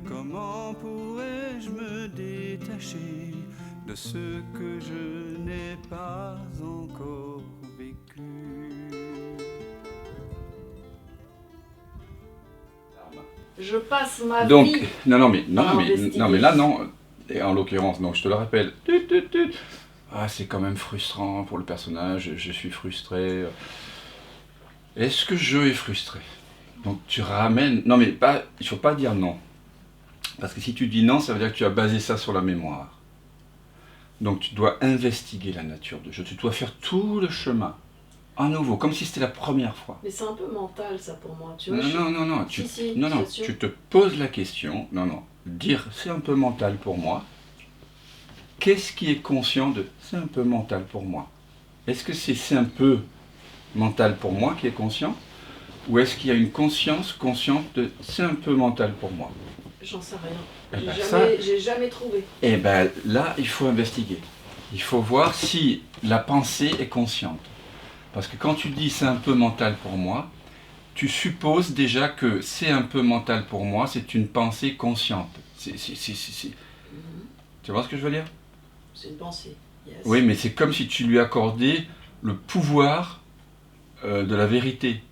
Comment pourrais-je me détacher de ce que je n'ai pas encore vécu? Je passe ma Donc, vie. non, à mais investiguer. là, non. Et en l'occurrence, donc je te le rappelle. Ah, c'est quand même frustrant pour le personnage, je suis frustré. Est-ce que je est frustré? Donc tu ramènes. Non, mais pas, il faut pas dire non. Parce que si tu dis non, ça veut dire que tu as basé ça sur la mémoire. Donc tu dois investiguer la nature de jeu. Tu dois faire tout le chemin. À nouveau, comme si c'était la première fois. Mais c'est un peu mental ça pour moi, tu vois. Non, Si, non, bien sûr. tu te poses la question. Non, dire c'est un peu mental pour moi. Qu'est-ce qui est conscient de c'est un peu mental pour moi? Est-ce que c'est un peu mental pour moi qui est conscient? Ou est-ce qu'il y a une conscience consciente de c'est un peu mental pour moi? J'en sais rien. Eh ben, J'ai jamais trouvé. Et bien là, il faut investiguer. Il faut voir si la pensée est consciente. Parce que quand tu dis c'est un peu mental pour moi, tu supposes déjà que c'est un peu mental pour moi, c'est une pensée consciente. Tu vois ce que je veux dire? C'est une pensée. Yes. Oui, mais c'est comme si tu lui accordais le pouvoir de la vérité.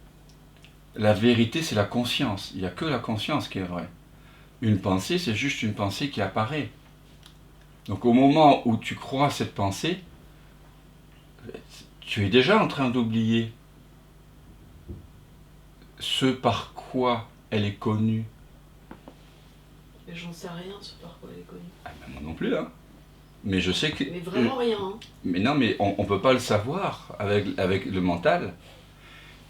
La vérité, c'est la conscience. Il n'y a que la conscience qui est vraie. Une pensée, c'est juste une pensée qui apparaît. Donc au moment où tu crois cette pensée, tu es déjà en train d'oublier ce par quoi elle est connue. Mais j'en sais rien sur par quoi elle est connue. Ah, ben, moi non plus, hein. Mais je sais que... Mais vraiment rien. Hein. Mais non, mais on ne peut pas le savoir avec le mental.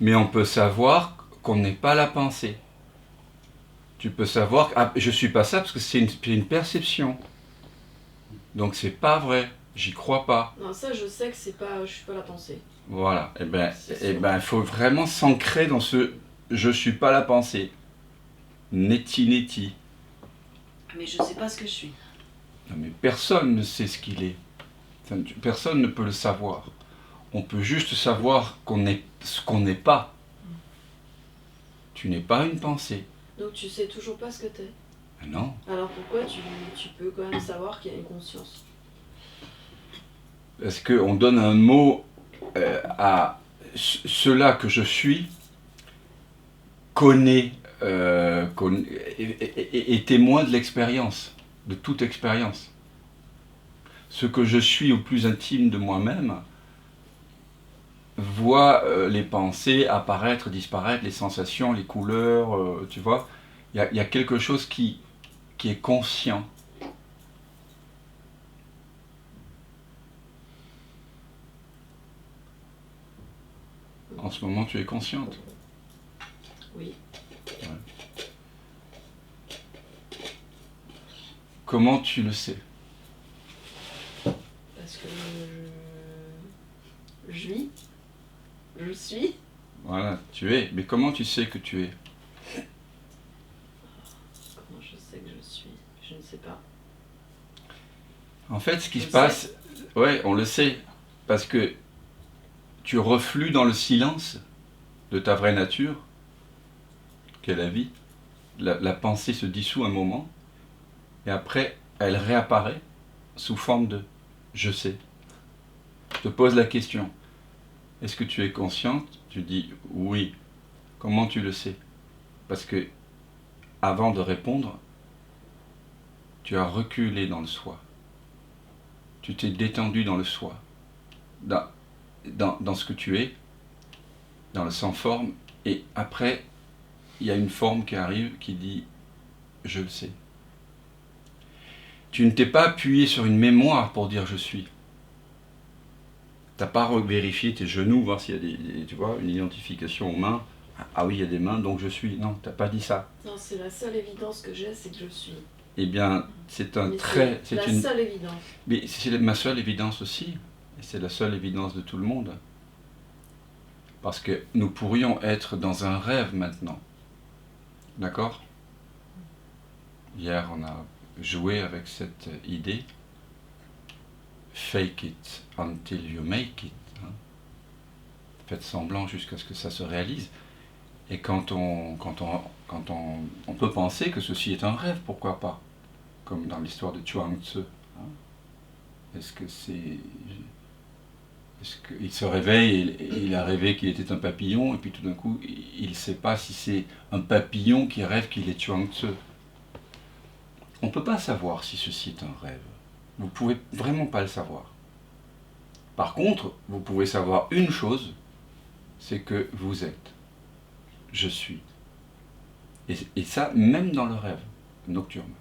Mais on peut savoir qu'on n'est pas la pensée. Tu peux savoir que ah, je suis pas ça parce que c'est une perception. Donc c'est pas vrai. J'y crois pas. Non, ça je sais que c'est pas. Je suis pas la pensée. Voilà. Et ben, il faut vraiment s'ancrer dans ce je suis pas la pensée. Neti. Mais je sais pas ce que je suis. Non, mais personne ne sait ce qu'il est. Personne ne peut le savoir. On peut juste savoir qu'on est ce qu'on n'est pas. Tu n'es pas une pensée. Donc tu sais toujours pas ce que t'es. Non. Alors pourquoi tu peux quand même savoir qu'il y a une conscience? Parce qu'on donne un mot à cela que je suis, connaît, est témoin de l'expérience, de toute expérience. Ce que je suis au plus intime de moi-même voit les pensées apparaître, disparaître, les sensations, les couleurs, tu vois. Il y a quelque chose qui est conscient. En ce moment, tu es consciente. Oui. Ouais. Comment tu le sais? Parce que je vis. Je suis. Voilà, tu es. Mais comment tu sais que tu es? Comment je sais que je suis? Je ne sais pas. En fait, ce qui se passe, ouais, on le sait, parce que tu reflues dans le silence de ta vraie nature, qu'est la vie. La pensée se dissout un moment, et après, elle réapparaît sous forme de je sais. Je te pose la question, est-ce que tu es consciente? Tu dis oui. Comment tu le sais? Parce que, avant de répondre, tu as reculé dans le soi. Tu t'es détendu dans le soi, dans ce que tu es, dans le sans forme, et après, il y a une forme qui arrive qui dit « je le sais ». Tu ne t'es pas appuyé sur une mémoire pour dire « je suis ». Tu n'as pas vérifié tes genoux, voir s'il y a tu vois, une identification aux mains. Ah oui, il y a des mains, donc je suis. Non, tu n'as pas dit ça. Non, c'est la seule évidence que j'ai, c'est que je suis. Eh bien, c'est un Mais très... C'est la seule évidence. Mais c'est ma seule évidence aussi. Et c'est la seule évidence de tout le monde. Parce que nous pourrions être dans un rêve maintenant. D'accord? Hier, on a joué avec cette idée. Fake it until you make it. Hein. Faites semblant jusqu'à ce que ça se réalise. Et quand on peut penser que ceci est un rêve, pourquoi pas? Comme dans l'histoire de Chuang Tzu. Hein? Est-ce qu'il se réveille et il a rêvé qu'il était un papillon, et puis tout d'un coup, il ne sait pas si c'est un papillon qui rêve qu'il est Chuang Tzu. On ne peut pas savoir si ceci est un rêve. Vous ne pouvez vraiment pas le savoir. Par contre, vous pouvez savoir une chose, c'est que vous êtes. Je suis. Et ça, même dans le rêve nocturne.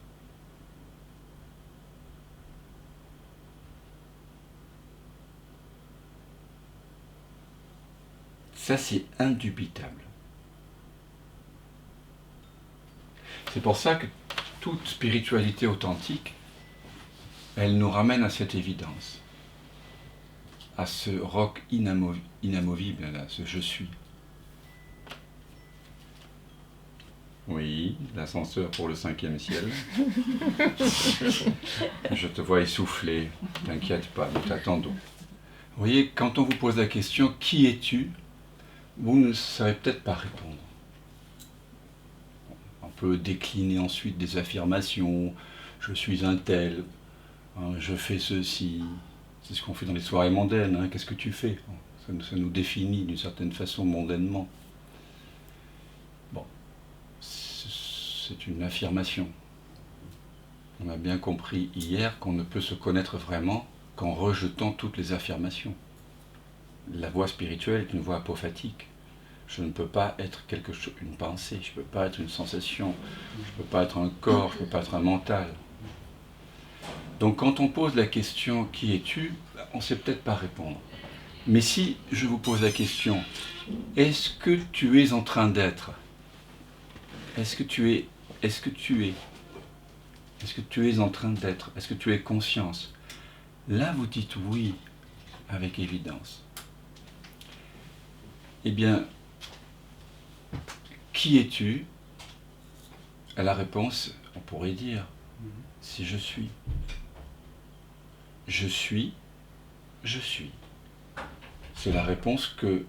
Ça, c'est indubitable. C'est pour ça que toute spiritualité authentique, elle nous ramène à cette évidence, à ce roc inamovible, à ce je suis. Oui, l'ascenseur pour le 5e ciel. Je te vois essoufflé, t'inquiète pas, nous t'attendons. Vous voyez, quand on vous pose la question « Qui es-tu ?», vous ne savez peut-être pas répondre. On peut décliner ensuite des affirmations « Je suis un tel hein, »,« Je fais ceci ». C'est ce qu'on fait dans les soirées mondaines. Hein. Qu'est-ce que tu fais? Ça nous définit d'une certaine façon mondainement. Bon, c'est une affirmation. On a bien compris hier qu'on ne peut se connaître vraiment qu'en rejetant toutes les affirmations. La voie spirituelle est une voie apophatique. Je ne peux pas être quelque chose, une pensée, je ne peux pas être une sensation, je ne peux pas être un corps, je ne peux pas être un mental. Donc quand on pose la question « Qui es-tu ?», on ne sait peut-être pas répondre. Mais si je vous pose la question « Est-ce que tu es en train d'être ?» Est-ce que tu es en train d'être? Est-ce que tu es conscience? Là, vous dites oui, avec évidence. Eh bien, qui es-tu? À la réponse, on pourrait dire, c'est je suis. Je suis, je suis. C'est la réponse que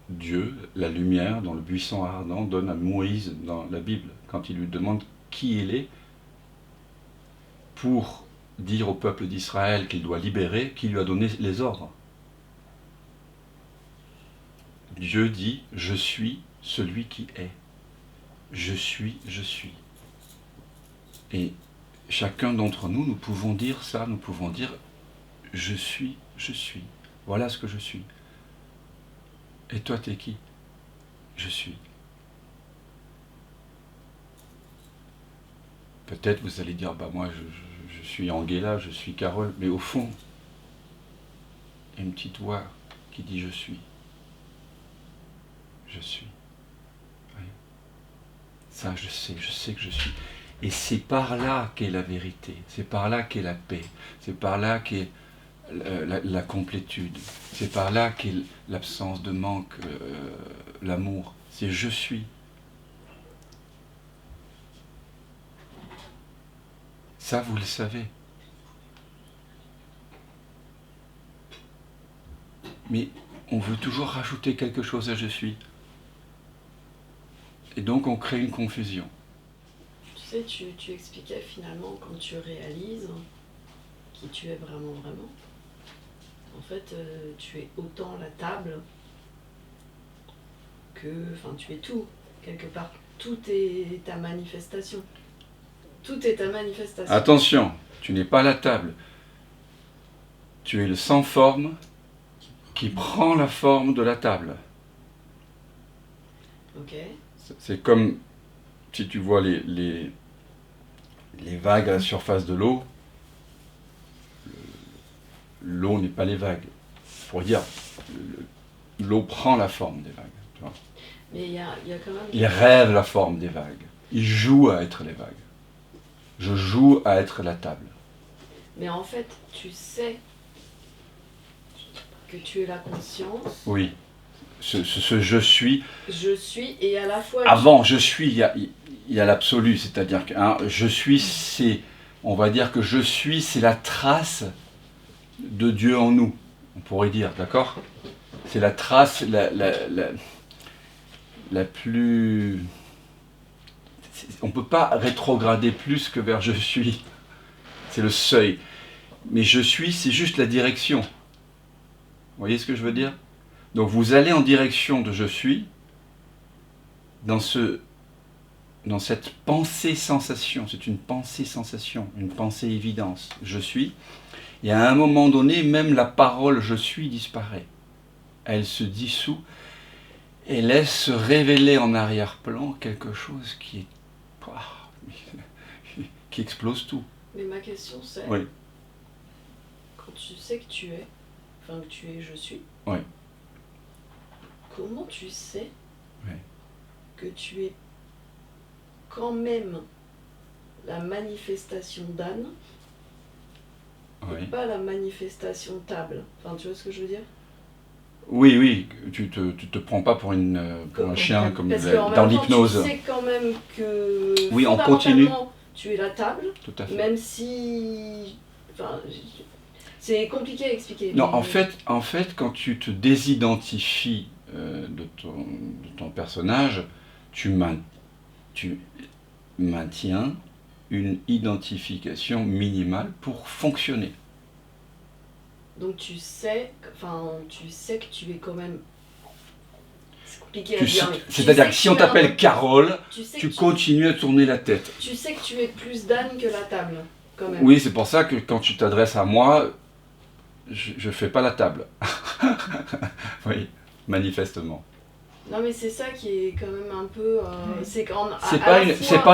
Dieu, la lumière dans le buisson ardent, donne à Moïse dans la Bible, quand il lui demande qui il est, pour dire au peuple d'Israël qu'il doit libérer, qui lui a donné les ordres. Dieu dit, je suis celui qui est. Je suis, je suis. Et chacun d'entre nous, nous pouvons dire ça, nous pouvons dire, je suis, je suis. Voilà ce que je suis. Et toi, t'es qui? Je suis. Peut-être vous allez dire, bah moi je suis Angela, je suis Carole, mais au fond, il y a une petite voix qui dit je suis. Je suis. Oui. Ça, je sais que je suis. Et c'est par là qu'est la vérité, c'est par là qu'est la paix, c'est par là qu'est la complétude, c'est par là qu'est l'absence de manque, l'amour. C'est je suis. Ça, vous le savez. Mais on veut toujours rajouter quelque chose à je suis. Et donc on crée une confusion. Tu sais, tu expliquais finalement quand tu réalises qui tu es vraiment. En fait, tu es autant la table que... Enfin, tu es tout, quelque part. Tout est ta manifestation. Tout est ta manifestation. Attention, tu n'es pas la table. Tu es le sans forme qui prend la forme de la table. Ok. C'est comme si tu vois les vagues à la surface de l'eau. L'eau n'est pas les vagues. Pour dire, l'eau prend la forme des vagues. Tu vois. Mais il y a quand même... Il rêve la forme des vagues. Il joue à être les vagues. Je joue à être la table. Mais en fait, tu sais que tu es la conscience. Oui. Ce je suis. Je suis et à la fois... Avant je suis, il y a l'absolu. C'est-à-dire que je suis, c'est... On va dire que je suis, c'est la trace de Dieu en nous. On pourrait dire, d'accord? C'est la trace, la plus... On ne peut pas rétrograder plus que vers je suis. C'est le seuil. Mais je suis, c'est juste la direction. Vous voyez ce que je veux dire? Donc vous allez en direction de je suis, dans cette pensée-sensation. C'est une pensée-sensation, une pensée-évidence. Je suis. Et à un moment donné, même la parole je suis disparaît. Elle se dissout et laisse se révéler en arrière-plan quelque chose qui explose tout. Mais ma question c'est, Oui. quand tu sais que tu es, enfin que tu es je suis, Oui. comment tu sais Oui. que tu es quand même la manifestation d'âne Oui. et pas la manifestation table? Enfin, tu vois ce que je veux dire? Oui, oui, tu te prends pas pour un chien comme Parce qu'en dans même temps, l'hypnose. tu sais quand même que Oui, on continue. fondamentalement, tu es la table, Tout à fait. même si... Enfin, c'est compliqué à expliquer. Non, mais- en fait, quand tu te désidentifies de ton personnage, tu maintiens une identification minimale pour fonctionner. Donc tu sais que tu es quand même... C'est compliqué à dire. Mais tu C'est-à-dire sais que si on t'appelle Carole, tu continues à tourner la tête. Tu sais que tu es plus d'âne que la table, quand même. Oui, c'est pour ça que quand tu t'adresses à moi, je fais pas la table. Oui, manifestement. Non mais c'est ça qui est quand même un peu... c'est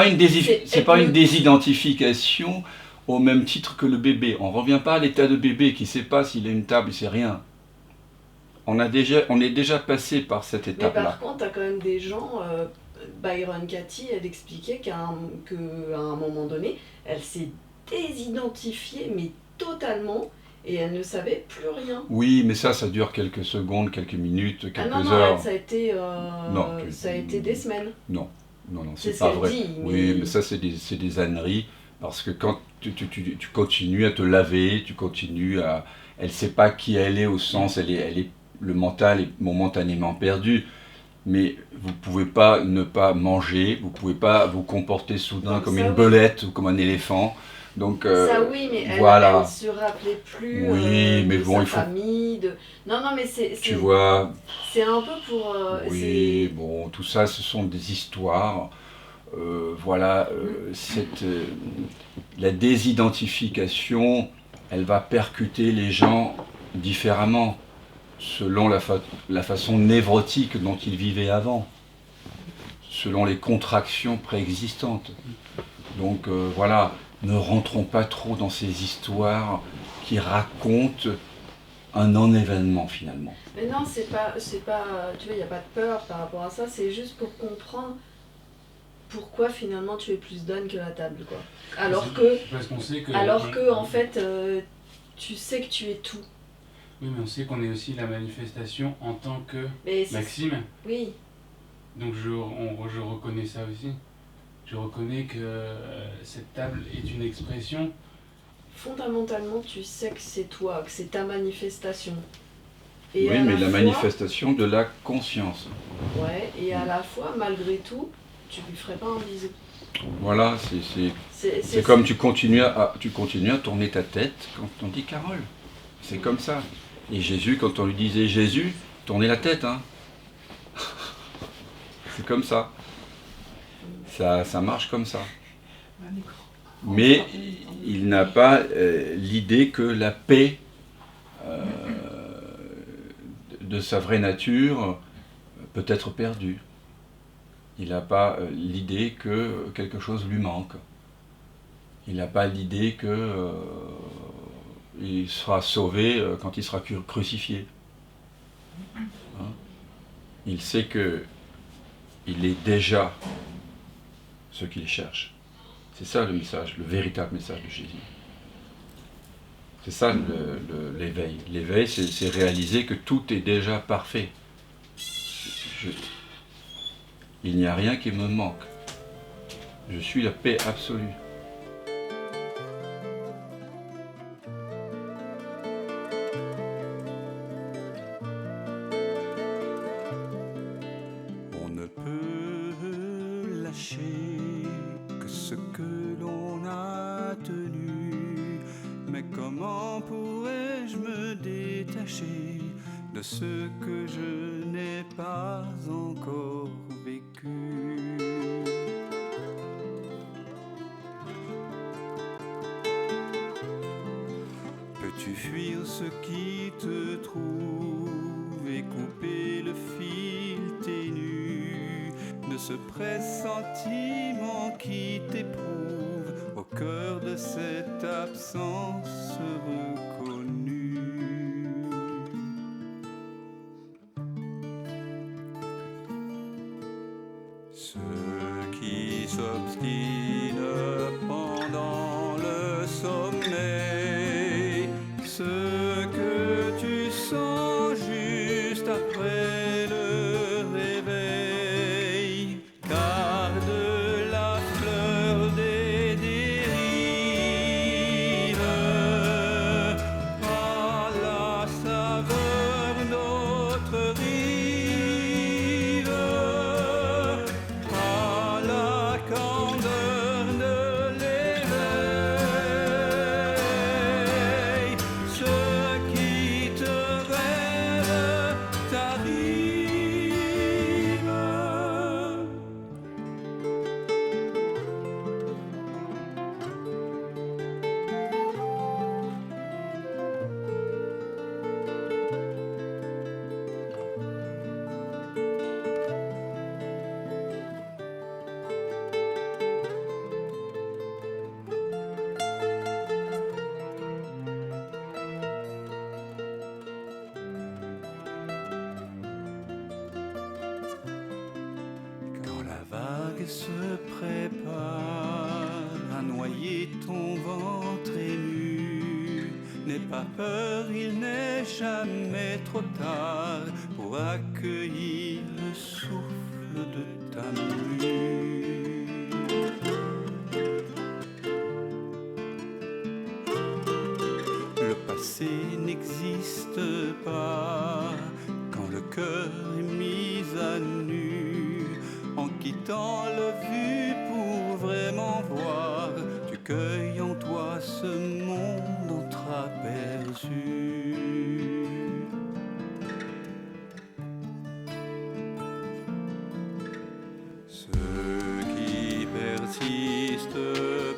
pas une désidentification au même titre que le bébé. On revient pas à l'état de bébé qui sait pas s'il a une table, il sait rien. On est déjà passé par cette Mais étape-là. par contre, t'as quand même des gens... Byron Katie, elle expliquait qu'à un moment donné, elle s'est désidentifiée, mais totalement, et elle ne savait plus rien. Oui, mais ça dure quelques secondes, quelques minutes, quelques non, heures. ça a été, Non, ça a été des semaines. Non, c'est ce pas qu'elle vrai. dit, Oui, mais ça c'est des âneries, parce que quand tu continues à te laver, tu continues à... Elle sait pas qui elle est au sens, le mental est momentanément perdu, mais vous pouvez pas ne pas manger, vous pouvez pas vous comporter soudain comme une belette ou comme un éléphant. Donc, ça oui, mais elle se rappelait plus de sa famille. Non, mais tu vois, c'est un peu pour... oui, bon, tout ça, ce sont des histoires. Voilà, la désidentification, elle va percuter les gens différemment, selon la façon névrotique dont ils vivaient avant, selon les contractions préexistantes. Donc voilà, ne rentrons pas trop dans ces histoires qui racontent un non-événement finalement. Mais non, c'est pas, tu vois, il n'y a pas de peur par rapport à ça, c'est juste pour comprendre pourquoi finalement tu es plus d'âne que la table, quoi. Alors que en fait, tu sais que tu es tout. Oui, mais on sait qu'on est aussi la manifestation en tant que Maxime. Oui. Donc je reconnais ça aussi. Je reconnais que cette table est une expression. Fondamentalement, tu sais que c'est toi, que c'est ta manifestation. Et oui, mais la manifestation de la conscience. Ouais, et à la fois, malgré tout, tu lui ferais pas un bisou. Voilà, c'est comme tu continues à tourner ta tête quand on dit Carole. C'est comme ça. Et Jésus, quand on lui disait Jésus, tournez la tête, hein. C'est comme ça. Ça marche comme ça. Mais il n'a pas l'idée que la paix de sa vraie nature peut être perdue. Il n'a pas l'idée que quelque chose lui manque. Il n'a pas l'idée que il sera sauvé quand il sera crucifié. Hein? Il sait que il est déjà ce qu'il cherche. C'est ça le message, le véritable message de Jésus. C'est ça l'éveil. L'éveil, c'est réaliser que tout est déjà parfait. Il n'y a rien qui me manque. Je suis la paix absolue. On ne peut que l'on a tenu. Mais comment pourrais-je me détacher de ce que je n'ai pas encore vécu? Peux-tu fuir ce qui te trouve et couper le fil ténu de ce pressentiment qui t'éprouve au cœur de cette absence reconnue? Ce qui s'obstine pendant le sommeil, ce que tu sens juste après le réveil, garde la fleur des dérives à la saveur d'autres rives, à la candeur de l'éveil. Ce qui te rêve t'arrive. Quand la vague se prépare à noyer ton ventre ému, n'aie pas peur, il n'est jamais trop tard pour accueillir le souffle de ta mue. Le passé n'existe pas quand le cœur est mis à nu. En quittant le vu pour vraiment voir, tu cueilles en toi ce monde entreaperçu. Ce qui persiste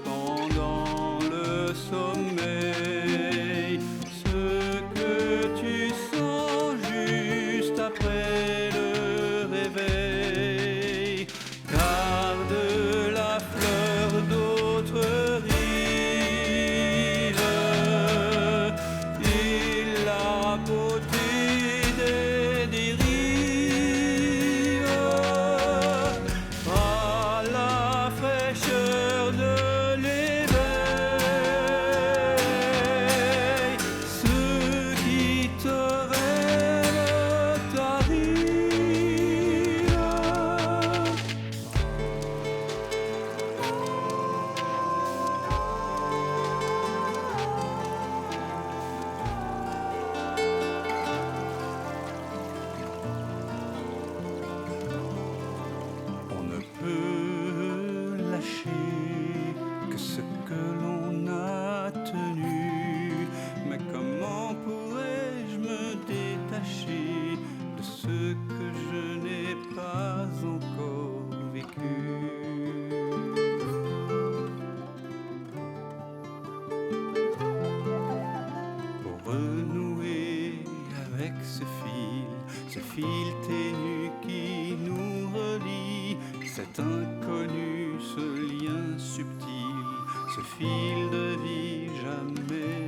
pendant le sommeil, ce que tu sens juste après le réveil, garde la fleur d'autres rives et la beauté des dérives, à la fraîcheur de l'éveil. Ce qui te rêve t'arrive. On ne peut lâcher que ce que l'on a tenu. Mais comment pourrais-je me détacher de ce que je n'ai pas encore vécu? Pour renouer avec ce fil ténu qui nous relie, cet inconnu, ce lien subtil, ce fil de vie jamais